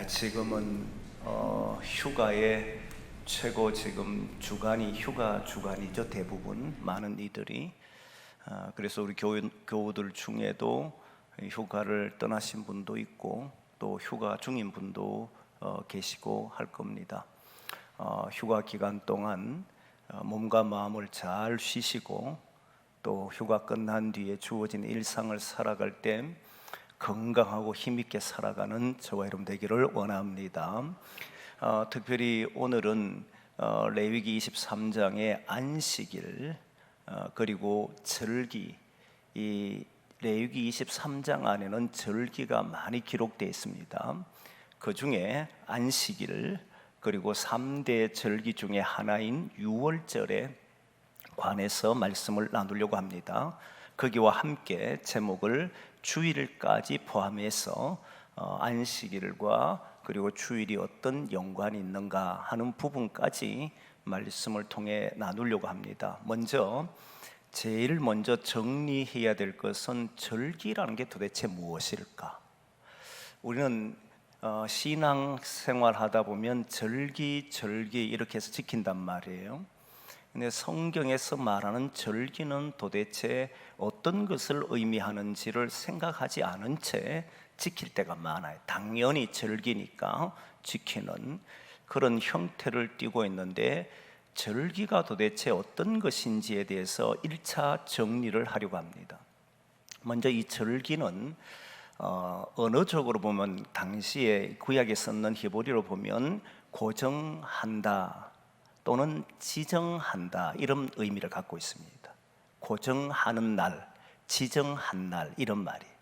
지금은 휴가의 최고 지금 주간이 휴가 주간이죠. 대부분 많은 이들이 그래서 우리 교우들 중에도 휴가를 떠나신 분도 있고 또 휴가 중인 분도 계시고 할 겁니다. 휴가 기간 동안 몸과 마음을 잘 쉬시고 또 휴가 끝난 뒤에 주어진 일상을 살아갈 때 건강하고 힘있게 살아가는 저와 여러분 되기를 원합니다. 특별히 오늘은 레위기 23장의 안식일 그리고 절기, 이 레위기 23장 안에는 절기가 많이 기록되어 있습니다. 그 중에 안식일 그리고 3대 절기 중에 하나인 유월절에 관해서 말씀을 나누려고 합니다. 거기와 함께 제목을 주일까지 포함해서 안식일과 그리고 주일이 어떤 연관이 있는가 하는 부분까지 말씀을 통해 나누려고 합니다. 제일 먼저 정리해야 될 것은 절기라는 게 도대체 무엇일까? 우리는 신앙생활 하다 보면 절기 이렇게 해서 지킨단 말이에요. 근데 성경에서 말하는 절기는 도대체 어떤 것을 의미하는지를 생각하지 않은 채 지킬 때가 많아요. 당연히 절기니까 지키는 그런 형태를 띠고 있는데 절기가 도대체 어떤 것인지에 대해서 1차 정리를 하려고 합니다. 먼저 이 절기는 언어적으로 보면 당시에 구약에 썼는 히브리어로 보면 고정한다 또는 지정한다 이런 의미를 갖고 있습니다. 고정하는 날, 지정한 날 이런 말이에요.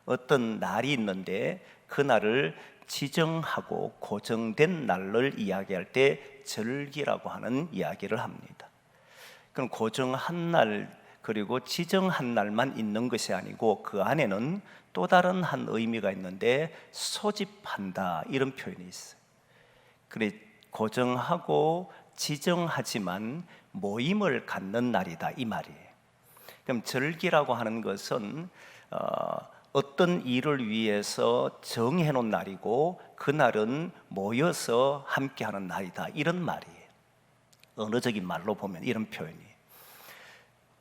어떤 날이 있는데 그 날을 지정하고 고정된 날을 이야기할 때 절기라고 하는 이야기를 합니다. 그럼 고정한 날 그리고 지정한 날만 있는 것이 아니고 그 안에는 또 다른 한 의미가 있는데 소집한다 이런 표현이 있어요. 그래 고정하고 지정하지만 모임을 갖는 날이다 이 말이에요. 그럼 절기라고 하는 것은 어떤 일을 위해서 정해놓은 날이고 그날은 모여서 함께하는 날이다 이런 말이에요. 언어적인 말로 보면 이런 표현이에요.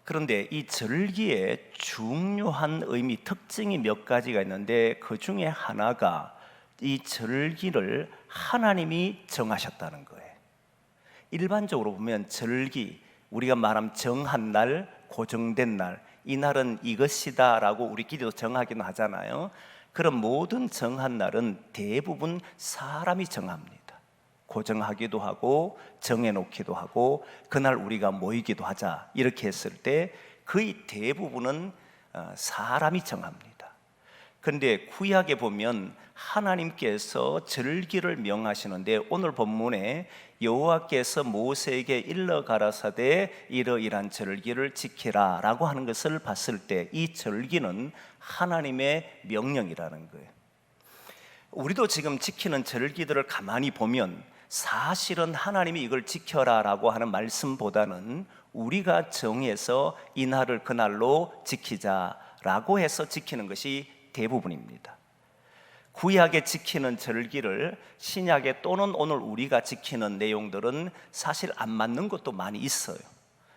그런데 이 절기의 중요한 의미, 특징이 몇 가지가 있는데 그 중에 하나가 이 절기를 하나님이 정하셨다는 거예요. 일반적으로 보면 절기, 우리가 말하면 정한 날, 고정된 날, 이 날은 이것이다 라고 우리끼리도 정하기는 하잖아요. 그런 모든 정한 날은 대부분 사람이 정합니다. 고정하기도 하고 정해놓기도 하고 그날 우리가 모이기도 하자 이렇게 했을 때 거의 대부분은 사람이 정합니다. 그런데 구약에 보면 하나님께서 절기를 명하시는데 오늘 본문에 여호와께서 모세에게 일러 가라사대 이러이러한 절기를 지키라 라고 하는 것을 봤을 때 이 절기는 하나님의 명령이라는 거예요. 우리도 지금 지키는 절기들을 가만히 보면 사실은 하나님이 이걸 지켜라 라고 하는 말씀보다는 우리가 정해서 이 날을 그날로 지키자라고 해서 지키는 것이 대부분입니다. 구약에 지키는 절기를 신약에 또는 오늘 우리가 지키는 내용들은 사실 안 맞는 것도 많이 있어요.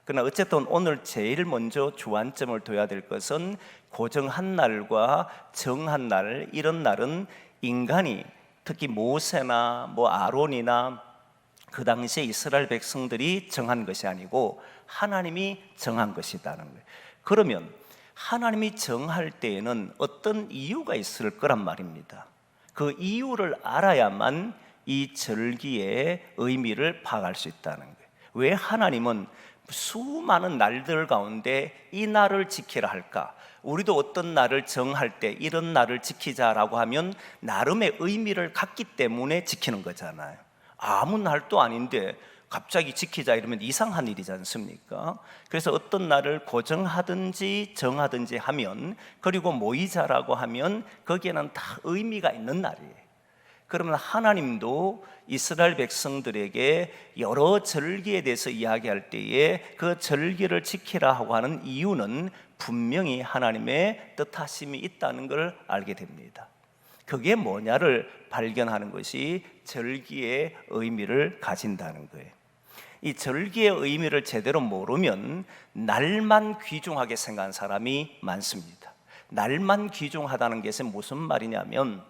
그러나 어쨌든 오늘 제일 먼저 주안점을 둬야 될 것은 고정한 날과 정한 날, 이런 날은 인간이 특히 모세나 아론이나 그 당시에 이스라엘 백성들이 정한 것이 아니고 하나님이 정한 것이라는 거예요. 그러면 하나님이 정할 때에는 어떤 이유가 있을 거란 말입니다. 그 이유를 알아야만 이 절기의 의미를 파악할 수 있다는 거예요. 왜 하나님은 수많은 날들 가운데 이 날을 지키라 할까? 우리도 어떤 날을 정할 때 이런 날을 지키자라고 하면 나름의 의미를 갖기 때문에 지키는 거잖아요. 아무 날도 아닌데 갑자기 지키자 이러면 이상한 일이지 않습니까? 그래서 어떤 날을 고정하든지 정하든지 하면 그리고 모이자라고 하면 거기에는 다 의미가 있는 날이에요. 그러면 하나님도 이스라엘 백성들에게 여러 절기에 대해서 이야기할 때에 그 절기를 지키라 하고 하는 이유는 분명히 하나님의 뜻하심이 있다는 걸 알게 됩니다. 그게 뭐냐를 발견하는 것이 절기의 의미를 가진다는 거예요. 이 절기의 의미를 제대로 모르면 날만 귀중하게 생각하는 사람이 많습니다. 날만 귀중하다는 것이 무슨 말이냐면,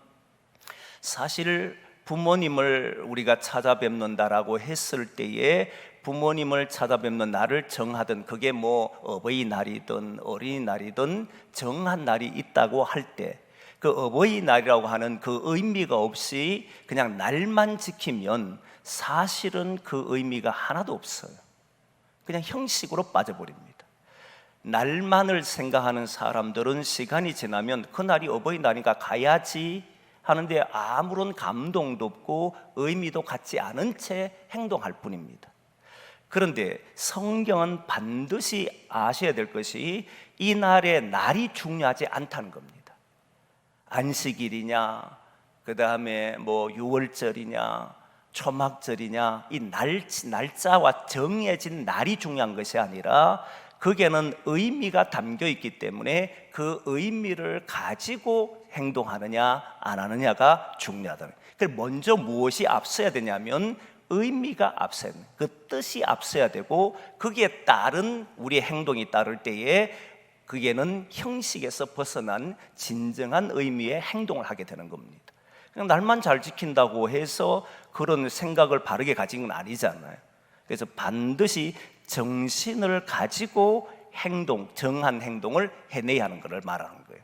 사실 부모님을 우리가 찾아뵙는다라고 했을 때에 부모님을 찾아뵙는 날을 정하든, 그게 뭐 어버이날이든 어린이날이든 정한 날이 있다고 할 때, 그 어버이날이라고 하는 그 의미가 없이 그냥 날만 지키면 사실은 그 의미가 하나도 없어요. 그냥 형식으로 빠져버립니다. 날만을 생각하는 사람들은 시간이 지나면 그날이 어버이날이니까 가야지 하는데 아무런 감동도 없고 의미도 갖지 않은 채 행동할 뿐입니다. 그런데 성경은 반드시 아셔야 될 것이 이 날의 날이 중요하지 않다는 겁니다. 안식일이냐, 그 다음에 뭐 6월절이냐, 초막절이냐, 이 날짜와 정해진 날이 중요한 것이 아니라 거기에는 의미가 담겨 있기 때문에 그 의미를 가지고 행동하느냐 안 하느냐가 중요하다. 그래서 먼저 무엇이 앞서야 되냐면 의미가 앞서야 됩니다. 그 뜻이 앞서야 되고 거기에 따른 우리의 행동이 따를 때에 그게는 형식에서 벗어난 진정한 의미의 행동을 하게 되는 겁니다. 그냥 날만 잘 지킨다고 해서 그런 생각을 바르게 가진 건 아니잖아요. 그래서 반드시 정신을 가지고 정한 행동을 해내야 하는 것을 말하는 거예요.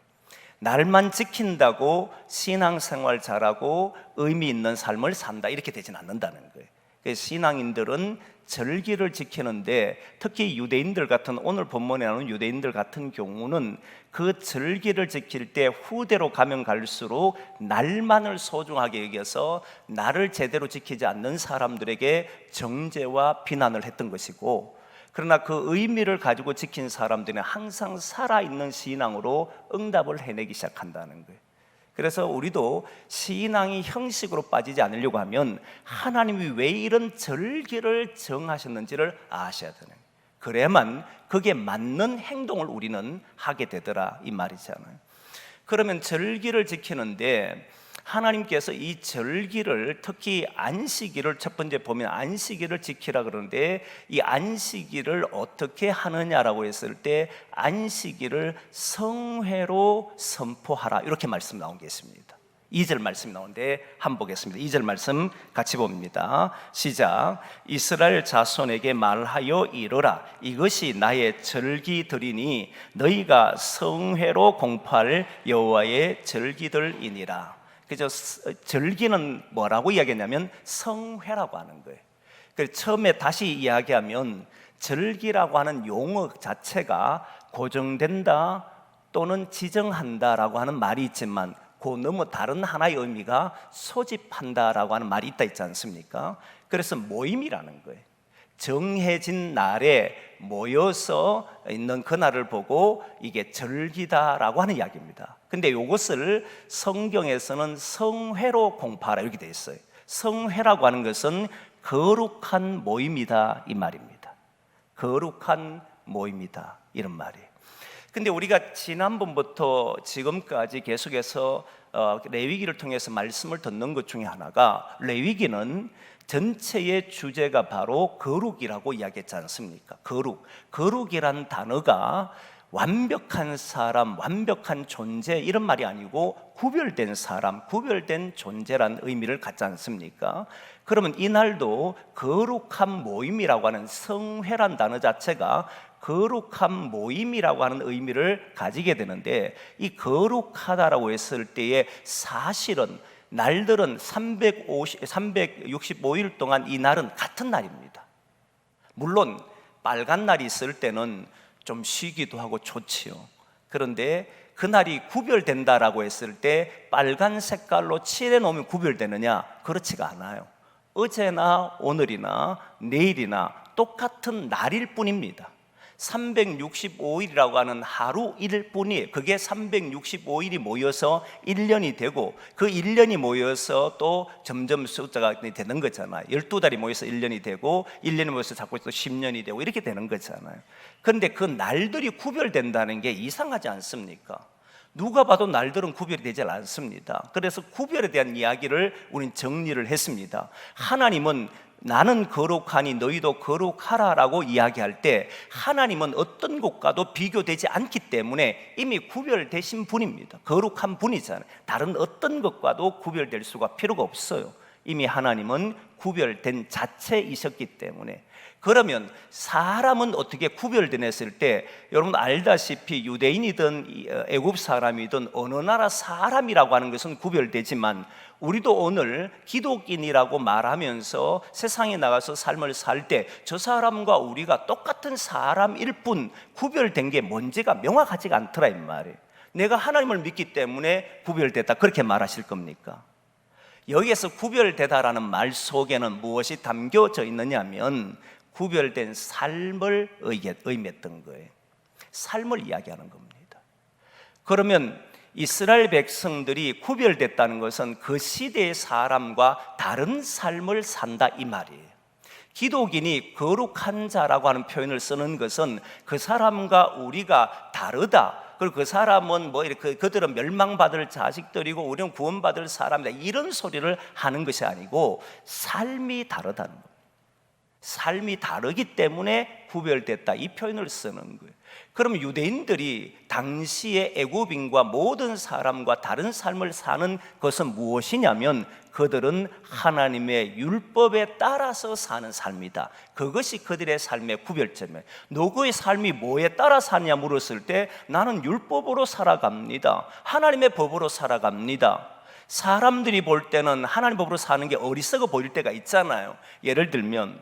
날만 지킨다고 신앙생활 잘하고 의미 있는 삶을 산다, 이렇게 되진 않는다는 거예요. 그래서 신앙인들은 절기를 지키는데, 특히 유대인들 같은, 오늘 본문에 나오는 유대인들 같은 경우는 그 절기를 지킬 때 후대로 가면 갈수록 날만을 소중하게 여겨서 날을 제대로 지키지 않는 사람들에게 정죄와 비난을 했던 것이고, 그러나 그 의미를 가지고 지킨 사람들은 항상 살아있는 신앙으로 응답을 해내기 시작한다는 거예요. 그래서 우리도 신앙이 형식으로 빠지지 않으려고 하면 하나님이 왜 이런 절기를 정하셨는지를 아셔야 되는 거예요. 그래야만 거기에 맞는 행동을 우리는 하게 되더라, 이 말이잖아요. 그러면 절기를 지키는데 하나님께서 이 절기를, 특히 안식일을 첫 번째 보면 안식일을 지키라 그러는데, 이 안식일을 어떻게 하느냐라고 했을 때 안식일을 성회로 선포하라, 이렇게 말씀 나온 게 있습니다. 2절 말씀이 나오는데 한번 보겠습니다. 2절 말씀 같이 봅니다. 시작. 이스라엘 자손에게 말하여 이르라. 이것이 나의 절기들이니 너희가 성회로 공포할 여호와의 절기들이니라. 그죠? 절기는 뭐라고 이야기했냐면 성회라고 하는 거예요. 그래서 처음에 다시 이야기하면 절기라고 하는 용어 자체가 고정된다 또는 지정한다라고 하는 말이 있지만, 그 너무 다른 하나의 의미가 소집한다라고 하는 말이 있다 있지 않습니까? 그래서 모임이라는 거예요. 정해진 날에 모여서 있는 그날을 보고 이게 절기다라고 하는 이야기입니다. 근데 이것을 성경에서는 성회로 공포하라 이렇게 되어 있어요. 성회라고 하는 것은 거룩한 모임이다, 이 말입니다. 거룩한 모임이다, 이런 말이에요. 근데 우리가 지난번부터 지금까지 계속해서 레위기를 통해서 말씀을 듣는 것 중에 하나가, 레위기는 전체의 주제가 바로 거룩이라고 이야기했지 않습니까? 거룩이란 단어가 완벽한 사람, 완벽한 존재 이런 말이 아니고 구별된 사람, 구별된 존재란 의미를 갖지 않습니까? 그러면 이날도 거룩한 모임이라고 하는 성회란 단어 자체가 거룩한 모임이라고 하는 의미를 가지게 되는데, 이 거룩하다라고 했을 때에 사실은 날들은 365일 동안 이 날은 같은 날입니다. 물론 빨간 날이 있을 때는 좀 쉬기도 하고 좋지요. 그런데 그날이 구별된다라고 했을 때 빨간 색깔로 칠해 놓으면 구별되느냐? 그렇지가 않아요. 어제나 오늘이나 내일이나 똑같은 날일 뿐입니다. 365일이라고 하는 하루 일 뿐이에요. 그게 365일이 모여서 1년이 되고, 그 1년이 모여서 또 점점 숫자가 되는 거잖아요. 12달이 모여서 1년이 되고, 1년이 모여서 자꾸 또 10년이 되고, 이렇게 되는 거잖아요. 그런데 그 날들이 구별된다는 게 이상하지 않습니까? 누가 봐도 날들은 구별이 되지 않습니다. 그래서 구별에 대한 이야기를 우리는 정리를 했습니다. 하나님은 나는 거룩하니 너희도 거룩하라라고 이야기할 때 하나님은 어떤 것과도 비교되지 않기 때문에 이미 구별되신 분입니다. 거룩한 분이잖아요. 다른 어떤 것과도 구별될 수가 필요가 없어요. 이미 하나님은 구별된 자체이셨기 때문에. 그러면 사람은 어떻게 구별되냈을 때, 여러분 알다시피 유대인이든 애굽 사람이든 어느 나라 사람이라고 하는 것은 구별되지만 우리도 오늘 기독인이라고 말하면서 세상에 나가서 삶을 살 때 저 사람과 우리가 똑같은 사람일 뿐 구별된 게 뭔지가 명확하지가 않더라 이 말이에요. 내가 하나님을 믿기 때문에 구별됐다 그렇게 말하실 겁니까? 여기에서 구별되다라는 말 속에는 무엇이 담겨져 있느냐면 구별된 삶을 의미했던 거예요. 삶을 이야기하는 겁니다. 그러면 이스라엘 백성들이 구별됐다는 것은 그 시대의 사람과 다른 삶을 산다 이 말이에요. 기독인이 거룩한 자라고 하는 표현을 쓰는 것은 그 사람과 우리가 다르다, 그리고 그 사람은 뭐 이렇게 그들은 멸망받을 자식들이고 우리는 구원받을 사람이다, 이런 소리를 하는 것이 아니고 삶이 다르다는 거예요. 삶이 다르기 때문에 구별됐다 이 표현을 쓰는 거예요. 그럼 유대인들이 당시의 애굽인과 모든 사람과 다른 삶을 사는 것은 무엇이냐면 그들은 하나님의 율법에 따라서 사는 삶이다. 그것이 그들의 삶의 구별점이에요. 누구의 삶이 뭐에 따라 사냐 물었을 때 나는 율법으로 살아갑니다. 하나님의 법으로 살아갑니다. 사람들이 볼 때는 하나님 법으로 사는 게 어리석어 보일 때가 있잖아요. 예를 들면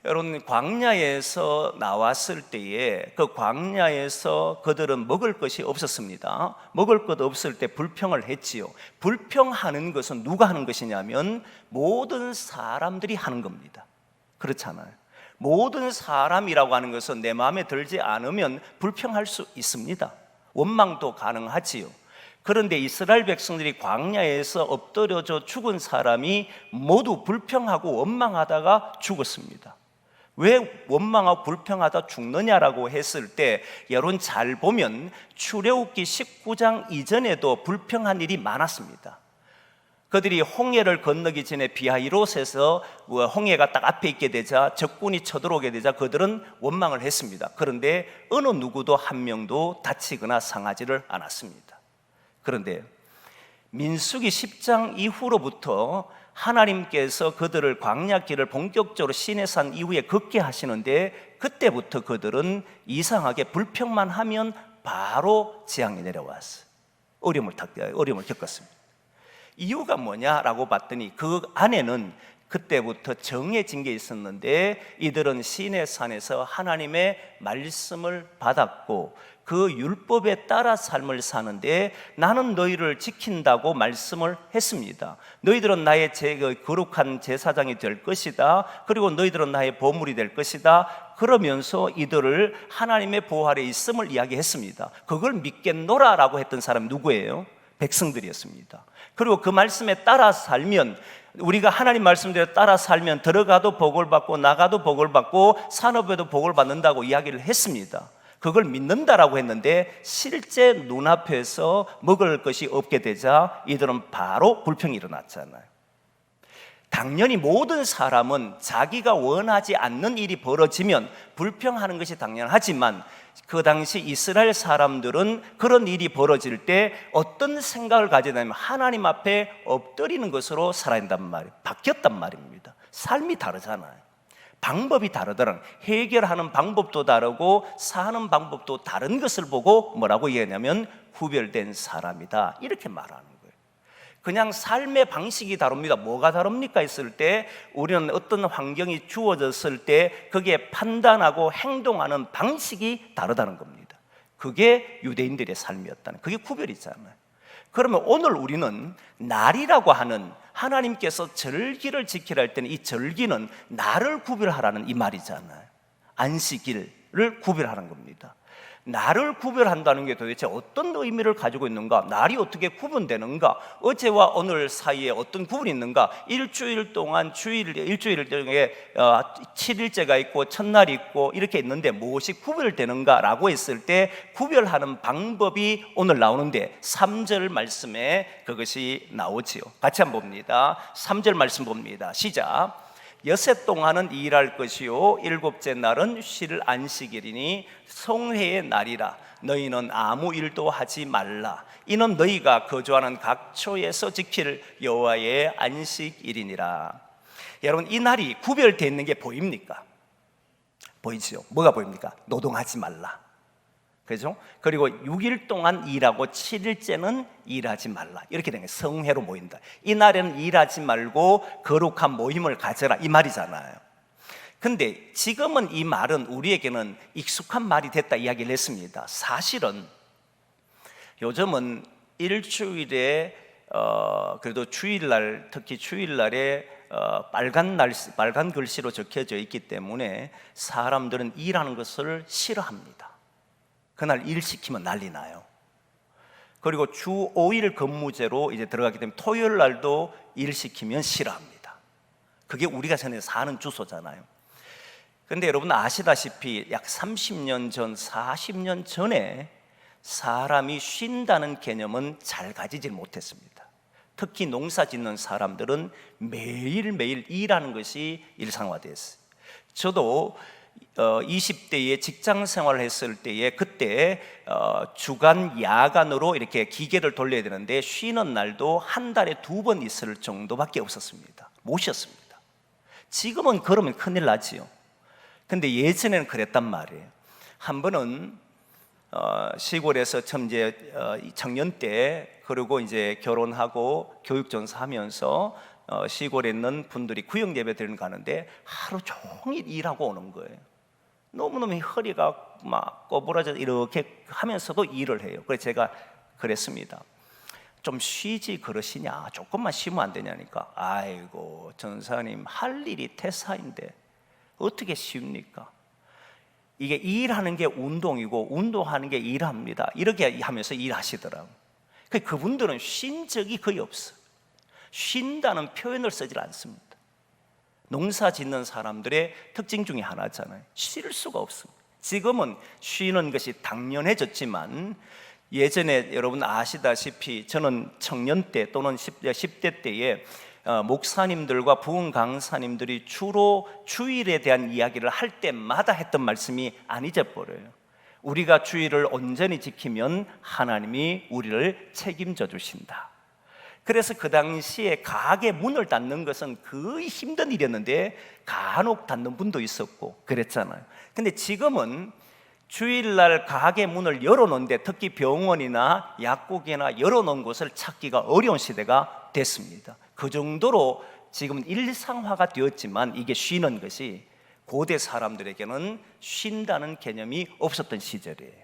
여러분 광야에서 나왔을 때에 그 광야에서 그들은 먹을 것이 없었습니다. 먹을 것 없을 때 불평을 했지요. 불평하는 것은 누가 하는 것이냐면 모든 사람들이 하는 겁니다. 그렇잖아요. 모든 사람이라고 하는 것은 내 마음에 들지 않으면 불평할 수 있습니다. 원망도 가능하지요. 그런데 이스라엘 백성들이 광야에서 엎드려져 죽은 사람이 모두 불평하고 원망하다가 죽었습니다. 왜 원망하고 불평하다 죽느냐라고 했을 때 여러분 잘 보면 출애굽기 19장 이전에도 불평한 일이 많았습니다. 그들이 홍해를 건너기 전에 비하이롯에서 홍해가 딱 앞에 있게 되자 적군이 쳐들어오게 되자 그들은 원망을 했습니다. 그런데 어느 누구도 한 명도 다치거나 상하지를 않았습니다. 그런데 민수기 10장 이후로부터 하나님께서 그들을 광야길을 본격적으로 시내산 이후에 걷게 하시는데 그때부터 그들은 이상하게 불평만 하면 바로 재앙이 내려왔어요. 어려움을 겪었습니다. 이유가 뭐냐라고 봤더니 그 안에는 그때부터 정해진 게 있었는데 이들은 시내산에서 하나님의 말씀을 받았고 그 율법에 따라 삶을 사는데 나는 너희를 지킨다고 말씀을 했습니다. 너희들은 나의 거룩한 제사장이 될 것이다. 그리고 너희들은 나의 보물이 될 것이다. 그러면서 이들을 하나님의 보호 아래 있음을 이야기했습니다. 그걸 믿겠노라라고 했던 사람이 누구예요? 백성들이었습니다. 그리고 그 말씀에 따라 살면 우리가 하나님 말씀대로 따라 살면 들어가도 복을 받고 나가도 복을 받고 산업에도 복을 받는다고 이야기를 했습니다. 그걸 믿는다라고 했는데 실제 눈앞에서 먹을 것이 없게 되자 이들은 바로 불평이 일어났잖아요. 당연히 모든 사람은 자기가 원하지 않는 일이 벌어지면 불평하는 것이 당연하지만 그 당시 이스라엘 사람들은 그런 일이 벌어질 때 어떤 생각을 가지냐면 하나님 앞에 엎드리는 것으로 살아야 한단 말이에요. 바뀌었단 말입니다. 삶이 다르잖아요. 방법이 다르더라. 해결하는 방법도 다르고 사는 방법도 다른 것을 보고 뭐라고 얘기하냐면 구별된 사람이다 이렇게 말하는 거예요. 그냥 삶의 방식이 다릅니다. 뭐가 다릅니까 했을 때 우리는 어떤 환경이 주어졌을 때 거기에 판단하고 행동하는 방식이 다르다는 겁니다. 그게 유대인들의 삶이었다는, 그게 구별이잖아요. 그러면 오늘 우리는 날이라고 하는 하나님께서 절기를 지키라 할 때는 이 절기는 나를 구별하라는 이 말이잖아요. 안식일을 구별하는 겁니다. 날을 구별한다는 게 도대체 어떤 의미를 가지고 있는가? 날이 어떻게 구분되는가? 어제와 오늘 사이에 어떤 구분이 있는가? 일주일 동안 일주일 중에 7일째가 있고 첫날이 있고 이렇게 있는데 무엇이 구별되는가라고 했을 때 구별하는 방법이 오늘 나오는데 3절 말씀에 그것이 나오지요. 같이 한번 봅니다. 3절 말씀 봅니다. 시작. 여섯 동안은 일할 것이요 일곱째 날은 쉴 안식일이니 성회의 날이라. 너희는 아무 일도 하지 말라. 이는 너희가 거주하는 각 처에서 지킬 여호와의 안식일이니라. 여러분, 이 날이 구별되어 있는 게 보입니까? 보이죠? 뭐가 보입니까? 노동하지 말라. 그죠? 그리고 6일 동안 일하고 7일째는 일하지 말라. 이렇게 된 거예요. 성회로 모인다. 이 날에는 일하지 말고 거룩한 모임을 가져라, 이 말이잖아요. 근데 지금은 이 말은 우리에게는 익숙한 말이 됐다 이야기를 했습니다. 사실은 요즘은 일주일에 그래도 주일날, 특히 주일날에 빨간 글씨로 적혀져 있기 때문에 사람들은 일하는 것을 싫어합니다. 그날 일 시키면 난리 나요. 그리고 주 5일 근무제로 이제 들어가기 때문에 토요일 날도 일 시키면 싫어합니다. 그게 우리가 전에 사는 주소잖아요. 그런데 여러분 아시다시피 약 30년 전, 40년 전에 사람이 쉰다는 개념은 잘 가지질 못했습니다. 특히 농사 짓는 사람들은 매일매일 일하는 것이 일상화됐어요. 저도 20대에 직장 생활을 했을 때에 그때 주간 야간으로 이렇게 기계를 돌려야 되는데 쉬는 날도 한 달에 2번 있을 정도밖에 없었습니다. 못 쉬었습니다. 지금은 그러면 큰일 나지요. 근데 예전에는 그랬단 말이에요. 한 번은 시골에서 처음 이제 청년 때, 그리고 이제 결혼하고 교육전사 하면서 시골에 있는 분들이 구역 예배 드리러 가는데 하루 종일 일하고 오는 거예요. 너무너무 허리가 막 꼬부라져 이렇게 하면서도 일을 해요. 그래서 제가 그랬습니다. 좀 쉬지 그러시냐, 조금만 쉬면 안 되냐니까, 아이고 전사님 할 일이 태사인데 어떻게 쉽니까? 이게 일하는 게 운동이고 운동하는 게 일합니다. 이렇게 하면서 일하시더라고요. 그분들은 쉰 적이 거의 없어요. 쉰다는 표현을 쓰질 않습니다. 농사 짓는 사람들의 특징 중에 하나잖아요. 쉴 수가 없습니다. 지금은 쉬는 것이 당연해졌지만 예전에 여러분 아시다시피 저는 청년 때 또는 10대 때에 목사님들과 부흥 강사님들이 주로 주일에 대한 이야기를 할 때마다 했던 말씀이 안 잊어버려요. 우리가 주일을 온전히 지키면 하나님이 우리를 책임져 주신다. 그래서 그 당시에 가게 문을 닫는 것은 거의 힘든 일이었는데 간혹 닫는 분도 있었고 그랬잖아요. 근데 지금은 주일날 가게 문을 열어놓는데 특히 병원이나 약국이나 열어놓은 곳을 찾기가 어려운 시대가 됐습니다. 그 정도로 지금은 일상화가 되었지만 이게 쉬는 것이 고대 사람들에게는 쉰다는 개념이 없었던 시절이에요.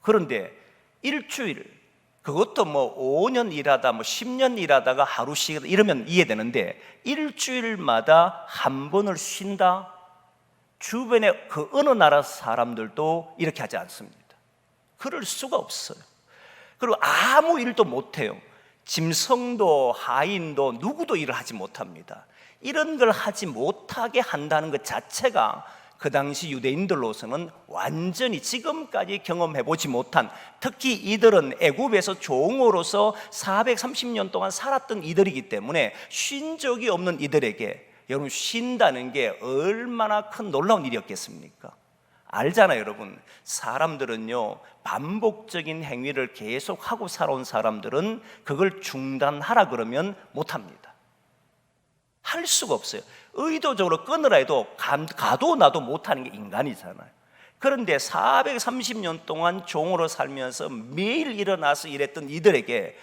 그런데 일주일, 그것도 뭐 5년 일하다 뭐 10년 일하다가 하루 쉬다 이러면 이해되는데 일주일마다 한 번을 쉰다? 주변에 그 어느 나라 사람들도 이렇게 하지 않습니다. 그럴 수가 없어요. 그리고 아무 일도 못해요. 짐승도 하인도 누구도 일을 하지 못합니다. 이런 걸 하지 못하게 한다는 것 자체가 그 당시 유대인들로서는 완전히 지금까지 경험해보지 못한, 특히 이들은 애굽에서 종으로서 430년 동안 살았던 이들이기 때문에 쉰 적이 없는 이들에게 여러분 쉰다는 게 얼마나 큰 놀라운 일이었겠습니까? 알잖아요 여러분. 사람들은요 반복적인 행위를 계속하고 살아온 사람들은 그걸 중단하라 그러면 못합니다. 할 수가 없어요. 의도적으로 끊으라 해도 가도 나도 못하는 게 인간이잖아요. 그런데 430년 동안 종으로 살면서 매일 일어나서 일했던 이들에게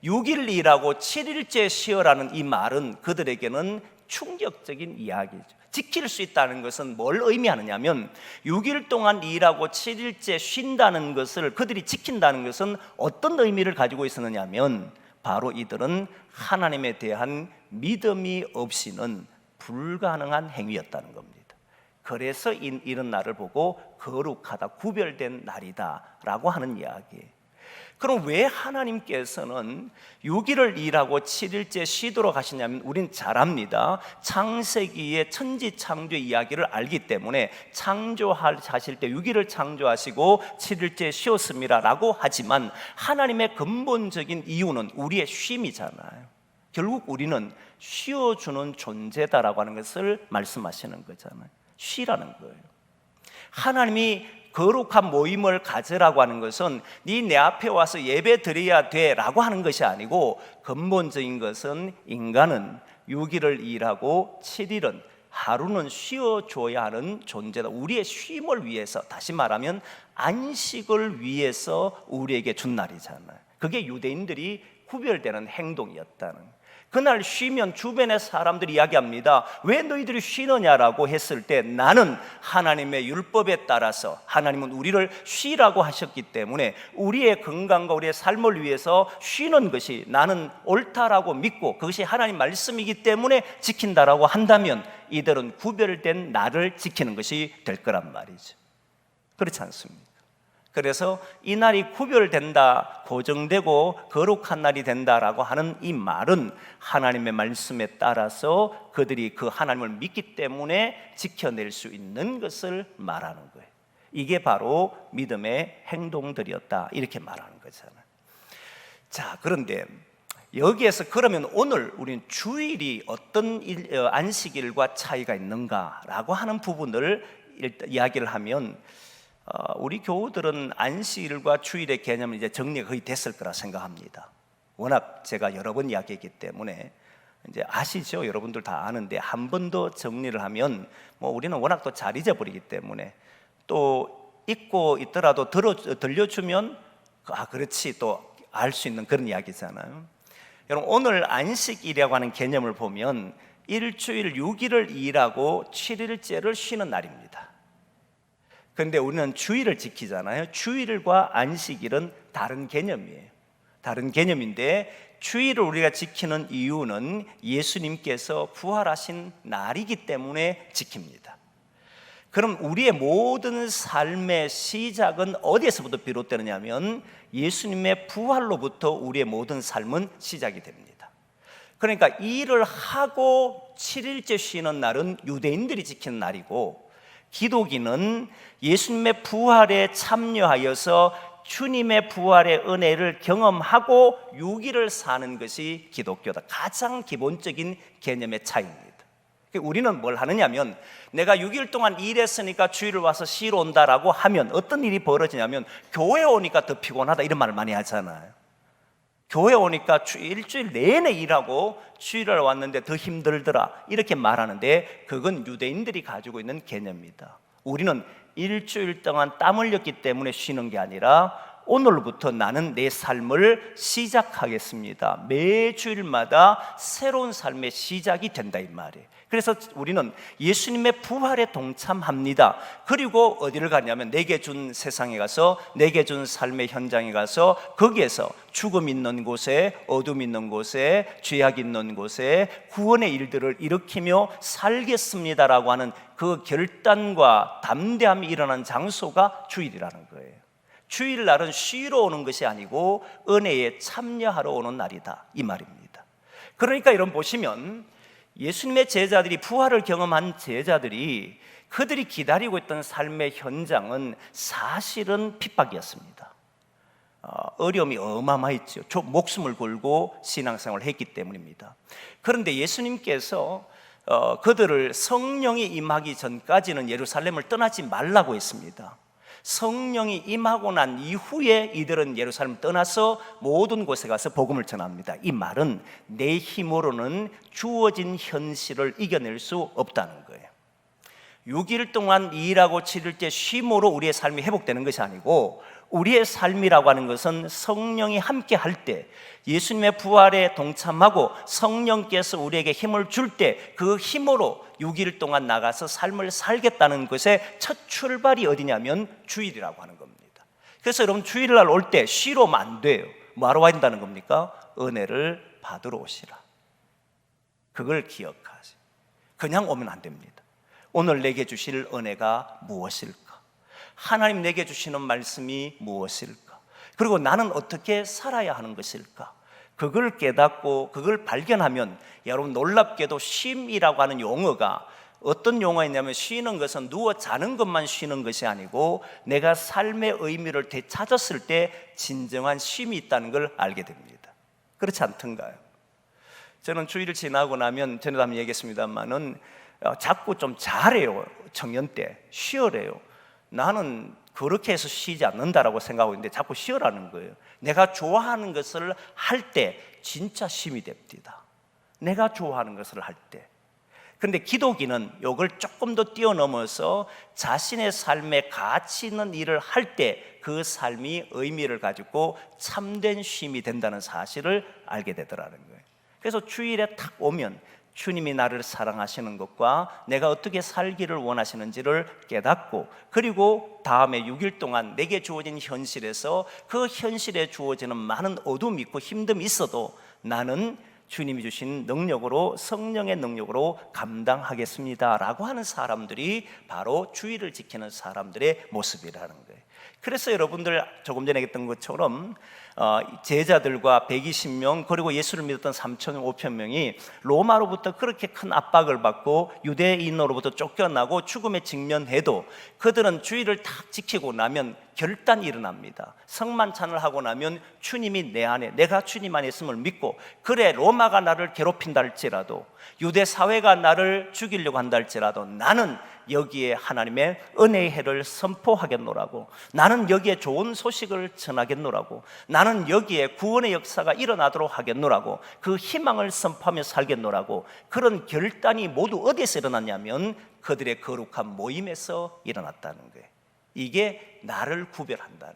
6일 일하고 7일째 쉬어라는 이 말은 그들에게는 충격적인 이야기죠. 지킬 수 있다는 것은 뭘 의미하느냐면 6일 동안 일하고 7일째 쉰다는 것을 그들이 지킨다는 것은 어떤 의미를 가지고 있었느냐면 바로 이들은 하나님에 대한 믿음이 없이는 불가능한 행위였다는 겁니다. 그래서 이런 날을 보고 거룩하다, 구별된 날이다 라고 하는 이야기예요. 그럼 왜 하나님께서는 6일을 일하고 7일째 쉬도록 하시냐면, 우린 잘 압니다. 창세기의 천지창조 이야기를 알기 때문에 창조하실 때 6일을 창조하시고 7일째 쉬었습니다 라고 하지만, 하나님의 근본적인 이유는 우리의 쉼이잖아요. 결국 우리는 쉬어주는 존재다라고 하는 것을 말씀하시는 거잖아요. 쉬라는 거예요. 하나님이 거룩한 모임을 가지라고 하는 것은 네 내 앞에 와서 예배 드려야 돼 라고 하는 것이 아니고, 근본적인 것은 인간은 6일을 일하고 7일은, 하루는 쉬어줘야 하는 존재다. 우리의 쉼을 위해서, 다시 말하면 안식을 위해서 우리에게 준 날이잖아요. 그게 유대인들이 구별되는 행동이었다는. 그날 쉬면 주변의 사람들이 이야기합니다. 왜 너희들이 쉬느냐라고 했을 때, 나는 하나님의 율법에 따라서, 하나님은 우리를 쉬라고 하셨기 때문에 우리의 건강과 우리의 삶을 위해서 쉬는 것이 나는 옳다라고 믿고 그것이 하나님 말씀이기 때문에 지킨다라고 한다면, 이들은 구별된 날을 지키는 것이 될 거란 말이죠. 그렇지 않습니까? 그래서 이 날이 구별된다, 고정되고 거룩한 날이 된다라고 하는 이 말은 하나님의 말씀에 따라서 그들이 그 하나님을 믿기 때문에 지켜낼 수 있는 것을 말하는 거예요. 이게 바로 믿음의 행동들이었다, 이렇게 말하는 거잖아요. 자, 그런데 여기에서 그러면 오늘 우리는 주일이 어떤 안식일과 차이가 있는가라고 하는 부분을 이야기를 하면, 우리 교우들은 안식일과 주일의 개념은 이제 정리가 거의 됐을 거라 생각합니다. 워낙 제가 여러 번 이야기했기 때문에 이제 아시죠? 여러분들 다 아는데, 한 번 더 정리를 하면 우리는 워낙 또 잘 잊어버리기 때문에, 또 잊고 있더라도 들려주면 그렇지 또 알 수 있는 그런 이야기잖아요. 여러분, 오늘 안식일이라고 하는 개념을 보면 일주일 6일을 일하고 7일째를 쉬는 날입니다. 그런데 우리는 주일을 지키잖아요. 주일과 안식일은 다른 개념이에요. 다른 개념인데, 주일을 우리가 지키는 이유는 예수님께서 부활하신 날이기 때문에 지킵니다. 그럼 우리의 모든 삶의 시작은 어디에서부터 비롯되느냐면, 예수님의 부활로부터 우리의 모든 삶은 시작이 됩니다. 그러니까 일을 하고 7일째 쉬는 날은 유대인들이 지키는 날이고, 기독인은 예수님의 부활에 참여하여서 주님의 부활의 은혜를 경험하고 6일을 사는 것이 기독교다. 가장 기본적인 개념의 차이입니다. 우리는 뭘 하느냐면, 내가 6일 동안 일했으니까 주일을 와서 쉬러 온다라고 하면 어떤 일이 벌어지냐면, 교회 오니까 더 피곤하다 이런 말을 많이 하잖아요. 교회 오니까 일주일 내내 일하고 주일을 왔는데 더 힘들더라 이렇게 말하는데, 그건 유대인들이 가지고 있는 개념입니다. 우리는 일주일 동안 땀 흘렸기 때문에 쉬는 게 아니라, 오늘부터 나는 내 삶을 시작하겠습니다. 매주일마다 새로운 삶의 시작이 된다 이 말이에요. 그래서 우리는 예수님의 부활에 동참합니다. 그리고 어디를 가냐면, 내게 준 세상에 가서, 내게 준 삶의 현장에 가서, 거기에서 죽음 있는 곳에, 어둠 있는 곳에, 죄악 있는 곳에 구원의 일들을 일으키며 살겠습니다라고 하는 그 결단과 담대함이 일어난 장소가 주일이라는 거예요. 주일날은 쉬러 오는 것이 아니고 은혜에 참여하러 오는 날이다 이 말입니다. 그러니까 여러분 보시면, 예수님의 제자들이, 부활을 경험한 제자들이, 그들이 기다리고 있던 삶의 현장은 사실은 핍박이었습니다. 어려움이 어마어마했죠. 목숨을 걸고 신앙생활을 했기 때문입니다. 그런데 예수님께서 그들을 성령이 임하기 전까지는 예루살렘을 떠나지 말라고 했습니다. 성령이 임하고 난 이후에 이들은 예루살렘을 떠나서 모든 곳에 가서 복음을 전합니다. 이 말은 내 힘으로는 주어진 현실을 이겨낼 수 없다는 거예요. 6일 동안 일하고 7일째 쉼으로 우리의 삶이 회복되는 것이 아니고, 우리의 삶이라고 하는 것은 성령이 함께 할 때, 예수님의 부활에 동참하고 성령께서 우리에게 힘을 줄 때, 그 힘으로 6일 동안 나가서 삶을 살겠다는 것의 첫 출발이 어디냐면 주일이라고 하는 겁니다. 그래서 여러분, 주일날 올 때 쉬러 오면 안 돼요. 뭐하러 와야 된다는 겁니까? 은혜를 받으러 오시라. 그걸 기억하세요. 그냥 오면 안 됩니다. 오늘 내게 주실 은혜가 무엇일까? 하나님 내게 주시는 말씀이 무엇일까? 그리고 나는 어떻게 살아야 하는 것일까? 그걸 깨닫고 그걸 발견하면 여러분 놀랍게도 쉼이라고 하는 용어가 어떤 용어였냐면 쉬는 것은 누워 자는 것만 쉬는 것이 아니고 내가 삶의 의미를 되찾았을 때 진정한 쉼이 있다는 걸 알게 됩니다. 그렇지 않던가요? 저는 주일을 지나고 나면 전에도 한번 얘기했습니다만은 자꾸 좀 자래요. 청년 때 쉬어래요. 나는 그렇게 해서 쉬지 않는다라고 생각하고 있는데 자꾸 쉬어라는 거예요. 내가 좋아하는 것을 할 때 진짜 쉼이 됩니다. 내가 좋아하는 것을 할 때. 그런데 기독인은 이걸 조금 더 뛰어넘어서 자신의 삶에 가치 있는 일을 할 때 그 삶이 의미를 가지고 참된 쉼이 된다는 사실을 알게 되더라는 거예요. 그래서 주일에 탁 오면 주님이 나를 사랑하시는 것과 내가 어떻게 살기를 원하시는지를 깨닫고, 그리고 다음에 6일 동안 내게 주어진 현실에서 그 현실에 주어지는 많은 어둠이 있고 힘듦이 있어도 나는 주님이 주신 능력으로, 성령의 능력으로 감당하겠습니다 라고 하는 사람들이 바로 주의를 지키는 사람들의 모습이라는 거예요. 그래서 여러분들 조금 전에 했던 것처럼 제자들과 120명 그리고 예수를 믿었던 3천 5천 명이 로마로부터 그렇게 큰 압박을 받고 유대인으로부터 쫓겨나고 죽음에 직면해도 그들은 주의를 딱 지키고 나면 결단이 일어납니다. 성만찬을 하고 나면 주님이 내 안에, 내가 주님 안에 있음을 믿고, 그래 로마가 나를 괴롭힌다 할지라도, 유대 사회가 나를 죽이려고 한다 할지라도 나는 여기에 하나님의 은혜의 해를 선포하겠노라고, 나는 여기에 좋은 소식을 전하겠노라고, 나는 여기에 구원의 역사가 일어나도록 하겠노라고, 그 희망을 선포하며 살겠노라고, 그런 결단이 모두 어디에서 일어났냐면 그들의 거룩한 모임에서 일어났다는 거예요. 이게 나를 구별한다는,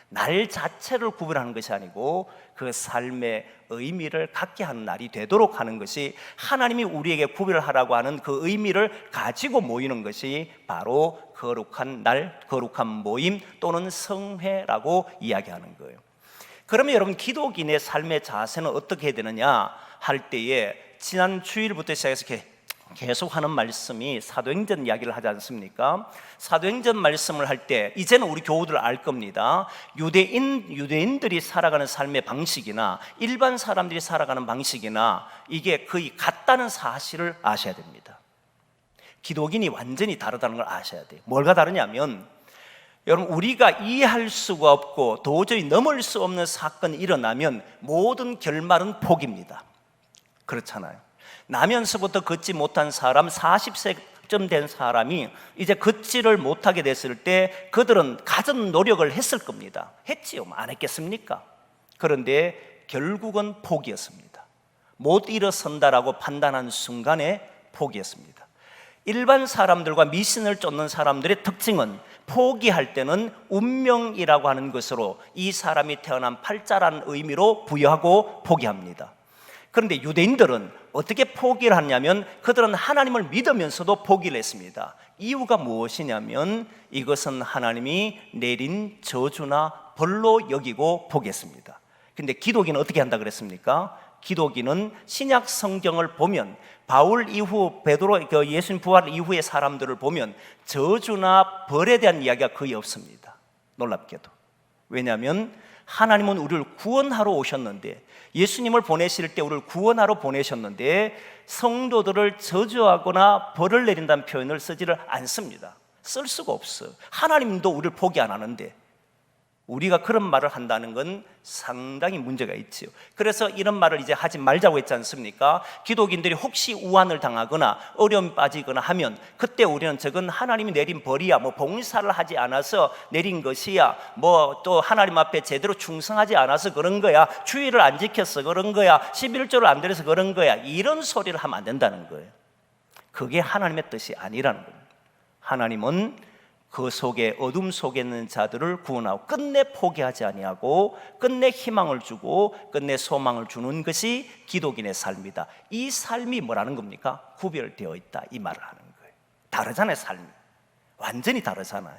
날 자체를 구별하는 것이 아니고 그 삶의 의미를 갖게 하는 날이 되도록 하는 것이, 하나님이 우리에게 구별하라고 하는 그 의미를 가지고 모이는 것이 바로 거룩한 날, 거룩한 모임 또는 성회라고 이야기하는 거예요. 그러면 여러분 기독인의 삶의 자세는 어떻게 해야 되느냐 할 때에, 지난 주일부터 시작해서 계속 하는 말씀이 사도행전 이야기를 하지 않습니까? 사도행전 말씀을 할 때 이제는 우리 교우들 알 겁니다. 유대인들이 살아가는 삶의 방식이나 일반 사람들이 살아가는 방식이나 이게 거의 같다는 사실을 아셔야 됩니다. 기독인이 완전히 다르다는 걸 아셔야 돼요. 뭐가 다르냐면, 여러분 우리가 이해할 수가 없고 도저히 넘을 수 없는 사건이 일어나면 모든 결말은 포기입니다. 그렇잖아요. 나면서부터 걷지 못한 사람, 40세쯤 된 사람이 이제 걷지를 못하게 됐을 때 그들은 가진 노력을 했을 겁니다. 했지요. 안 했겠습니까? 그런데 결국은 포기였습니다. 못 일어선다라고 판단한 순간에 포기했습니다. 일반 사람들과 미신을 쫓는 사람들의 특징은 포기할 때는 운명이라고 하는 것으로 이 사람이 태어난 팔자라는 의미로 부여하고 포기합니다. 그런데 유대인들은 어떻게 포기를 하냐면 그들은 하나님을 믿으면서도 포기를 했습니다. 이유가 무엇이냐면 이것은 하나님이 내린 저주나 벌로 여기고 포기했습니다. 그런데 기독인은 어떻게 한다 그랬습니까? 기독인은 신약 성경을 보면 바울 이후 베드로, 예수님 부활 이후의 사람들을 보면 저주나 벌에 대한 이야기가 거의 없습니다. 놀랍게도. 왜냐하면 하나님은 우리를 구원하러 오셨는데, 예수님을 보내실 때 우리를 구원하러 보내셨는데 성도들을 저주하거나 벌을 내린다는 표현을 쓰지를 않습니다. 쓸 수가 없어요. 하나님도 우리를 포기 안 하는데 우리가 그런 말을 한다는 건 상당히 문제가 있지요. 그래서 이런 말을 이제 하지 말자고 했지 않습니까? 기독인들이 혹시 우환을 당하거나 어려움에 빠지거나 하면 그때 우리는 저건 하나님이 내린 벌이야, 뭐 봉사를 하지 않아서 내린 것이야, 뭐 또 하나님 앞에 제대로 충성하지 않아서 그런 거야, 주의를 안 지켜서 그런 거야, 11조를 안 드려서 그런 거야, 이런 소리를 하면 안 된다는 거예요. 그게 하나님의 뜻이 아니라는 겁니다. 하나님은 그 속에, 어둠 속에 있는 자들을 구원하고 끝내 포기하지 아니하고 끝내 희망을 주고 끝내 소망을 주는 것이 기독인의 삶이다. 이 삶이 뭐라는 겁니까? 구별되어 있다, 이 말을 하는 거예요. 다르잖아요. 삶이 완전히 다르잖아요.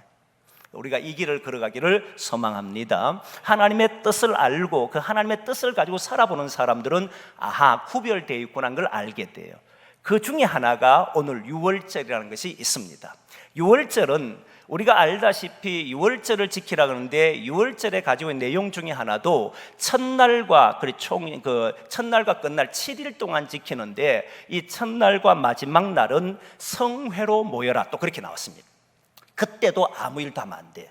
우리가 이 길을 걸어가기를 소망합니다. 하나님의 뜻을 알고 그 하나님의 뜻을 가지고 살아보는 사람들은 아하, 구별되어 있구나 하는 걸 알게 돼요. 그 중에 하나가 오늘 유월절이라는 것이 있습니다. 유월절은 우리가 알다시피 유월절을 지키라 그러는데 유월절에 가지고 있는 내용 중에 하나도 첫날과 첫날과 끝날 7일 동안 지키는데 이 첫날과 마지막 날은 성회로 모여라 또 그렇게 나왔습니다. 그때도 아무 일도 하면 안 돼요.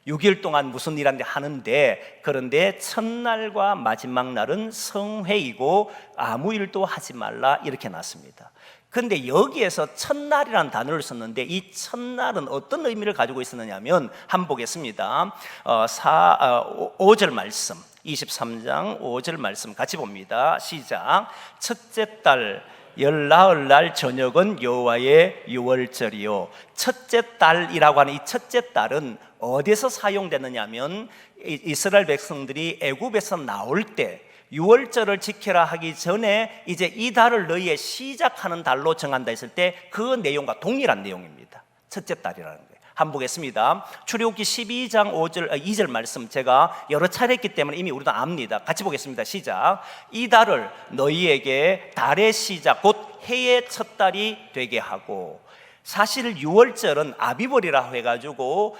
6일 동안 무슨 일 하는데 그런데 첫날과 마지막 날은 성회이고 아무 일도 하지 말라 이렇게 나왔습니다. 그런데 여기에서 첫날이라는 단어를 썼는데 이 첫날은 어떤 의미를 가지고 있었느냐 하면 한번 보겠습니다. 5절 말씀 23장 5절 말씀 같이 봅니다. 시작. 첫째 달 열나흘 날 저녁은 여호와의 유월절이요. 첫째 달이라고 하는 이 첫째 달은 어디서 사용되느냐 하면 이스라엘 백성들이 애굽에서 나올 때 유월절을 지켜라 하기 전에 이제 이 달을 너희의 시작하는 달로 정한다 했을 때 그 내용과 동일한 내용입니다. 첫째 달이라는 거예요. 한번 보겠습니다. 출애굽기 12장 2절 말씀 제가 여러 차례 했기 때문에 이미 우리도 압니다. 같이 보겠습니다. 시작. 이 달을 너희에게 달의 시작 곧 해의 첫 달이 되게 하고, 사실 유월절은 아비벌이라 해가지고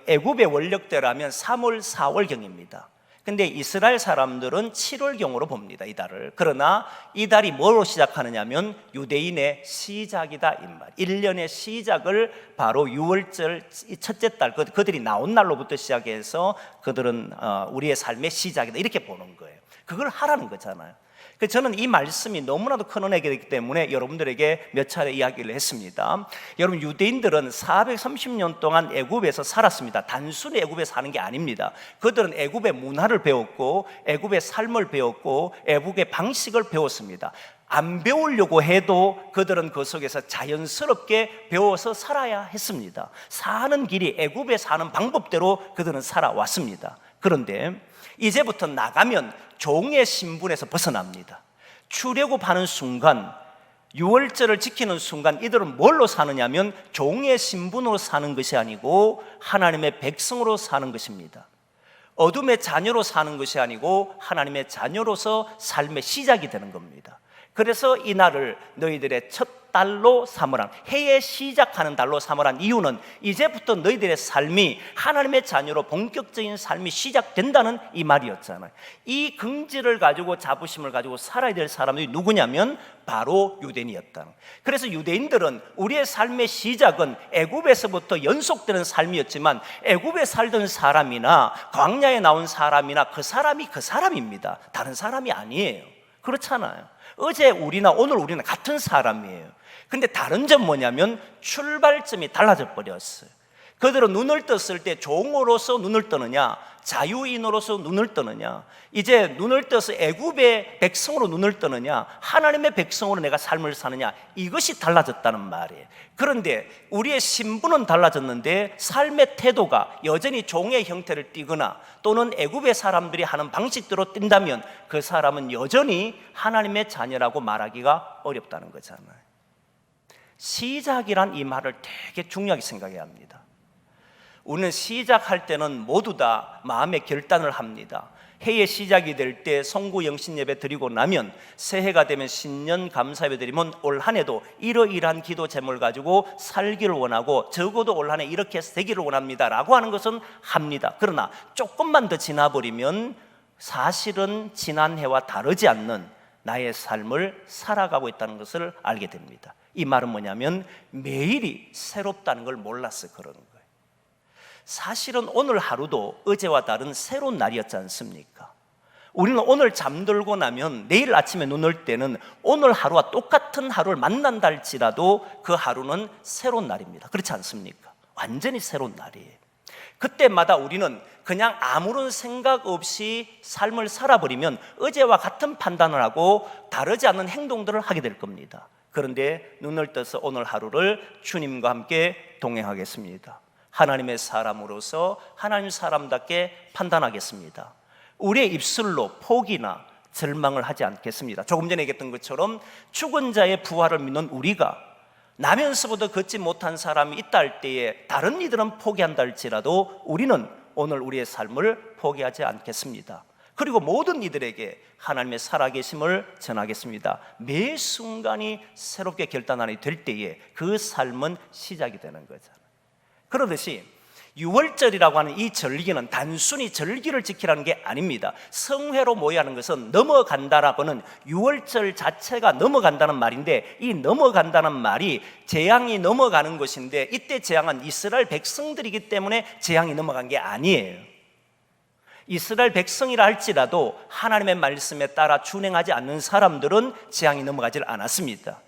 애굽의 원력대로 하면 3월 4월경입니다. 근데 이스라엘 사람들은 7월경으로 봅니다, 이 달을. 그러나 이 달이 뭐로 시작하느냐면 유대인의 시작이다 이 말. 1년의 시작을 바로 유월절 첫째 달 그들이 나온 날로부터 시작해서 그들은 우리의 삶의 시작이다 이렇게 보는 거예요. 그걸 하라는 거잖아요. 그래서 저는 이 말씀이 너무나도 큰 은혜이기 때문에 여러분들에게 몇 차례 이야기를 했습니다. 여러분, 유대인들은 430년 동안 애굽에서 살았습니다. 단순히 애굽에 사는 게 아닙니다. 그들은 애굽의 문화를 배웠고 애굽의 삶을 배웠고 애굽의 방식을 배웠습니다. 안 배우려고 해도 그들은 그 속에서 자연스럽게 배워서 살아야 했습니다. 사는 길이 애굽에 사는 방법대로 그들은 살아왔습니다. 그런데 이제부터 나가면 종의 신분에서 벗어납니다. 출애굽하는 순간, 유월절을 지키는 순간 이들은 뭘로 사느냐면 종의 신분으로 사는 것이 아니고 하나님의 백성으로 사는 것입니다. 어둠의 자녀로 사는 것이 아니고 하나님의 자녀로서 삶의 시작이 되는 겁니다. 그래서 이 날을 너희들의 첫 달로 삼으란, 해에 시작하는 달로 삼으란 이유는 이제부터 너희들의 삶이 하나님의 자녀로 본격적인 삶이 시작된다는 이 말이었잖아요. 이 긍지를 가지고 자부심을 가지고 살아야 될 사람들이 누구냐면 바로 유대인이었다는. 그래서 유대인들은 우리의 삶의 시작은 애굽에서부터 연속되는 삶이었지만 애굽에 살던 사람이나 광야에 나온 사람이나 그 사람이 그 사람입니다. 다른 사람이 아니에요. 그렇잖아요. 어제 우리나 오늘 우리는 같은 사람이에요. 근데 다른 점 뭐냐면 출발점이 달라져 버렸어요. 그들은 눈을 떴을 때 종으로서 눈을 뜨느냐 자유인으로서 눈을 뜨느냐, 이제 눈을 떠서 애굽의 백성으로 눈을 뜨느냐 하나님의 백성으로 내가 삶을 사느냐, 이것이 달라졌다는 말이에요. 그런데 우리의 신분은 달라졌는데 삶의 태도가 여전히 종의 형태를 띠거나 또는 애굽의 사람들이 하는 방식대로 띈다면 그 사람은 여전히 하나님의 자녀라고 말하기가 어렵다는 거잖아요. 시작이란 이 말을 되게 중요하게 생각해야 합니다. 우리는 시작할 때는 모두 다 마음의 결단을 합니다. 해의 시작이 될 때 송구 영신 예배 드리고 나면 새해가 되면 신년 감사 예배 드리면 올 한 해도 이러이러한 기도 제목을 가지고 살기를 원하고 적어도 올 한 해 이렇게 해서 되기를 원합니다 라고 하는 것은 합니다. 그러나 조금만 더 지나버리면 사실은 지난 해와 다르지 않는 나의 삶을 살아가고 있다는 것을 알게 됩니다. 이 말은 뭐냐면 매일이 새롭다는 걸 몰라서 그러는 거예요. 사실은 오늘 하루도 어제와 다른 새로운 날이었지 않습니까? 우리는 오늘 잠들고 나면 내일 아침에 눈을 때는 오늘 하루와 똑같은 하루를 만난다 할지라도 그 하루는 새로운 날입니다. 그렇지 않습니까? 완전히 새로운 날이에요. 그때마다 우리는 그냥 아무런 생각 없이 삶을 살아버리면 어제와 같은 판단을 하고 다르지 않은 행동들을 하게 될 겁니다. 그런데 눈을 떠서 오늘 하루를 주님과 함께 동행하겠습니다. 하나님의 사람으로서 하나님 사람답게 판단하겠습니다. 우리의 입술로 포기나 절망을 하지 않겠습니다. 조금 전에 얘기했던 것처럼 죽은 자의 부활을 믿는 우리가 나면서부터 걷지 못한 사람이 있다 할 때에 다른 이들은 포기한다 할지라도 우리는 오늘 우리의 삶을 포기하지 않겠습니다. 그리고 모든 이들에게 하나님의 살아계심을 전하겠습니다. 매 순간이 새롭게 결단하니 될 때에 그 삶은 시작이 되는 거잖아요. 그러듯이 유월절이라고 하는 이 절기는 단순히 절기를 지키라는 게 아닙니다. 성회로 모여야 하는 것은 넘어간다라고는 유월절 자체가 넘어간다는 말인데, 이 넘어간다는 말이 재앙이 넘어가는 것인데, 이때 재앙은 이스라엘 백성들이기 때문에 재앙이 넘어간 게 아니에요. 이스라엘 백성이라 할지라도 하나님의 말씀에 따라 준행하지 않는 사람들은 재앙이 넘어가질 않았습니다.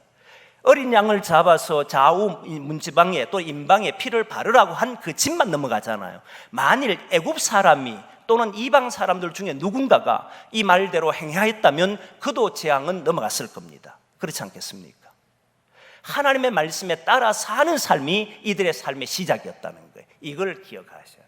어린 양을 잡아서 좌우 문지방에 또 임방에 피를 바르라고 한 그 집만 넘어가잖아요. 만일 애굽 사람이 또는 이방 사람들 중에 누군가가 이 말대로 행하였다면 그도 재앙은 넘어갔을 겁니다. 그렇지 않겠습니까? 하나님의 말씀에 따라 사는 삶이 이들의 삶의 시작이었다는 거예요. 이걸 기억하셔야 돼요.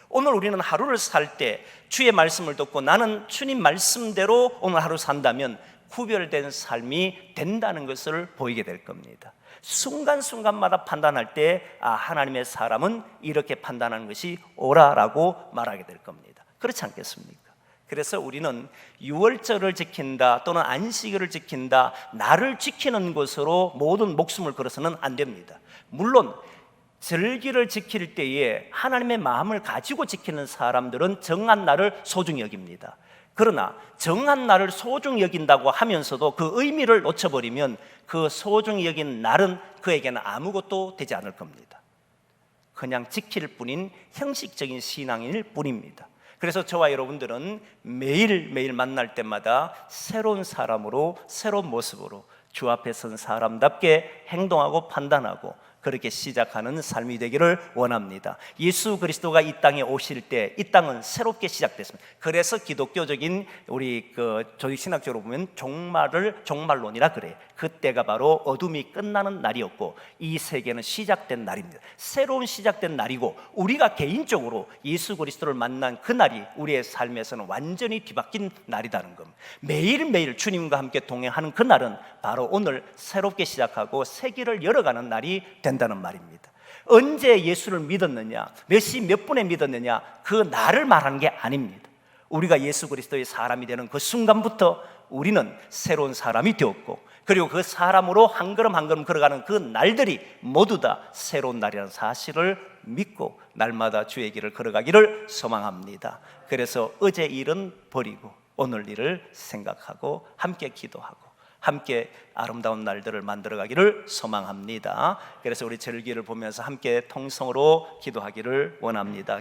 오늘 우리는 하루를 살 때 주의 말씀을 듣고 나는 주님 말씀대로 오늘 하루 산다면 구별된 삶이 된다는 것을 보이게 될 겁니다. 순간순간마다 판단할 때 하나님의 사람은 이렇게 판단하는 것이 옳아라고 말하게 될 겁니다. 그렇지 않겠습니까? 그래서 우리는 유월절을 지킨다 또는 안식일을 지킨다, 나를 지키는 것으로 모든 목숨을 걸어서는 안 됩니다. 물론 절기를 지킬 때에 하나님의 마음을 가지고 지키는 사람들은 정한 날을 소중히 여깁니다. 그러나 정한 날을 소중히 여긴다고 하면서도 그 의미를 놓쳐버리면 그 소중히 여긴 날은 그에게는 아무것도 되지 않을 겁니다. 그냥 지킬 뿐인 형식적인 신앙일 뿐입니다. 그래서 저와 여러분들은 매일매일 만날 때마다 새로운 사람으로, 새로운 모습으로 주 앞에 선 사람답게 행동하고 판단하고 그렇게 시작하는 삶이 되기를 원합니다. 예수 그리스도가 이 땅에 오실 때 이 땅은 새롭게 시작됐습니다. 그래서 기독교적인 우리 저희 신학적으로 보면 종말론이라 그래요. 그때가 바로 어둠이 끝나는 날이었고 이 세계는 시작된 날입니다. 새로운 시작된 날이고, 우리가 개인적으로 예수 그리스도를 만난 그 날이 우리의 삶에서는 완전히 뒤바뀐 날이라는 겁니다. 매일매일 주님과 함께 동행하는 그 날은 바로 오늘 새롭게 시작하고 새 길을 열어가는 날이 된다는 말입니다. 언제 예수를 믿었느냐, 몇 시 몇 분에 믿었느냐, 그 날을 말하는 게 아닙니다. 우리가 예수 그리스도의 사람이 되는 그 순간부터 우리는 새로운 사람이 되었고, 그리고 그 사람으로 한 걸음 한 걸음 걸어가는 그 날들이 모두 다 새로운 날이라는 사실을 믿고 날마다 주의 길을 걸어가기를 소망합니다. 그래서 어제 일은 버리고 오늘 일을 생각하고 함께 기도하고 함께 아름다운 날들을 만들어가기를 소망합니다. 그래서 우리 절기를 보면서 함께 통성으로 기도하기를 원합니다.